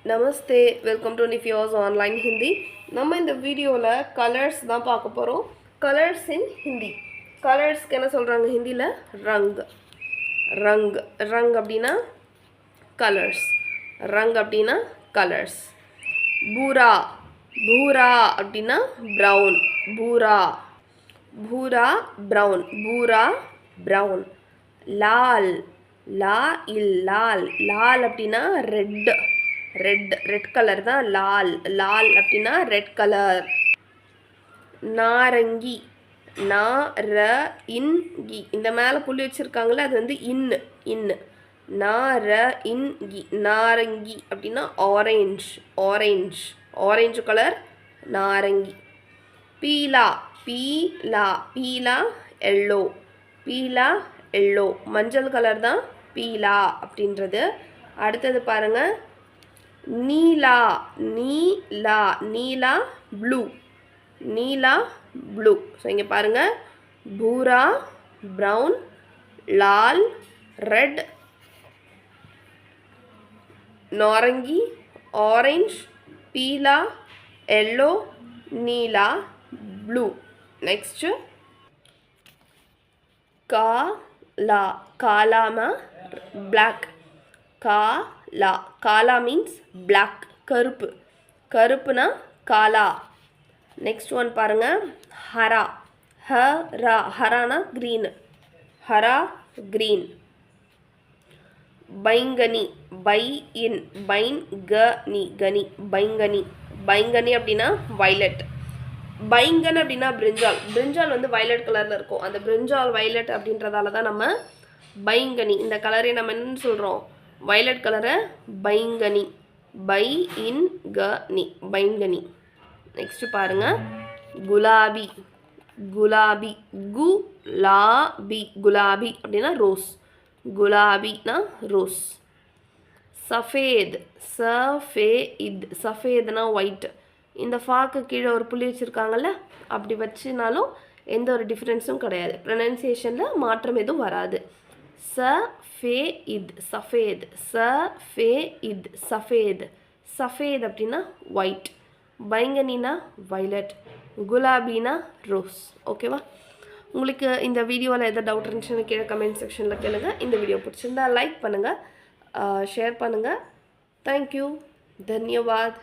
Namaste, welcome to Nifios online Hindi. நம்ம இந்த வீடியோவில் கலர்ஸ் தான் பார்க்க போகிறோம். கலர்ஸ் இன் ஹிந்தி. கலர்ஸ்க்கு என்ன சொல்கிறாங்க ஹிந்தியில்? ரங். ரங் ரங் அப்படின்னா கலர்ஸ். ரங் அப்படின்னா கலர்ஸ். பூரா பூரா அப்படின்னா ப்ரௌன். பூரா பூரா ப்ரௌன். பூரா ப்ரௌன். லால் லா இல் லால். லால் அப்படின்னா ரெட். ரெட் கலர் தான் லால். லால் அப்படின்னா ரெட் கலர். நாரங்கி நா ர இன் கி. இந்த மேலே புள்ளி வச்சுருக்காங்களே அது வந்து இன்னு. நா ர இன் கி. நாரங்கி அப்படின்னா ஆரஞ்ச். ஆரஞ்சு கலர் நாரங்கி. பீலா பீலா பீலா எல்லோ. பீலா எல்லோ மஞ்சள் கலர் தான் பீலா அப்படின்றது. அடுத்தது பாருங்கள், நீலா நீலா நீலா ப்ளூ. நீலா ப்ளூ. ஸோ இங்கே பாருங்கள், பூரா ப்ரௌன், லால் ரெட், நாரங்கி ஆரஞ்ச், பீலா எல்லோ, நீலா ப்ளூ. நெக்ஸ்ட்டு காலா. காலாமா பிளாக். காலா. காலா மீன்ஸ் பிளாக், கருப்பு. கருப்புனா காலா. நெக்ஸ்ட் ஒன் பாருங்கள், ஹரா. ஹரா. ஹரானா க்ரீன். ஹரா க்ரீன். பைங்கனி பை இன் பைன் க நி கனி. பைங்கனி. பைங்கனி அப்படின்னா வைலட். பைங்கன் அப்படின்னா பிரிஞ்சால். பிரிஞ்சால் வந்து வைலட் கலரில் இருக்கும். அந்த பிரிஞ்சால் வைலட் அப்படின்றதால தான் நம்ம பைங்கனி இந்த கலரை நம்ம என்னன்னு சொல்கிறோம்? வைலட் கலரை பைங்கனி. பை இன் க நி பைங்கனி. நெக்ஸ்ட் பாருங்க, குலாபி. குலாபி குலாபி. குலாபி அப்படின்னா ரோஸ். குலாபினா ரோஸ். சஃபேத். சஃபேத். சஃபேத்னா ஒயிட். இந்த ஃபாக்கு கீழே ஒரு புள்ளி வச்சுருக்காங்கல்ல, அப்படி வச்சுனாலும் எந்த ஒரு டிஃப்ரென்ஸும் கிடையாது. ப்ரொனன்சியேஷனில் மாற்றம் எதுவும் வராது. சஃபேத். சஃபேத். சஃபேத். சஃபேத். சஃபேத் அப்படின்னா ஒயிட். பைங்கனினா வைலட். குலாபினா ரோஸ். ஓகேவா? உங்களுக்கு இந்த வீடியோவில் எதாவது டவுட் இருந்துச்சுன்னு கீழே கமெண்ட் செக்ஷனில் கேளுங்க. இந்த வீடியோ பிடிச்சிருந்தா லைக் பண்ணுங்கள், ஷேர் பண்ணுங்கள். தேங்க்யூ. தன்யவாத்.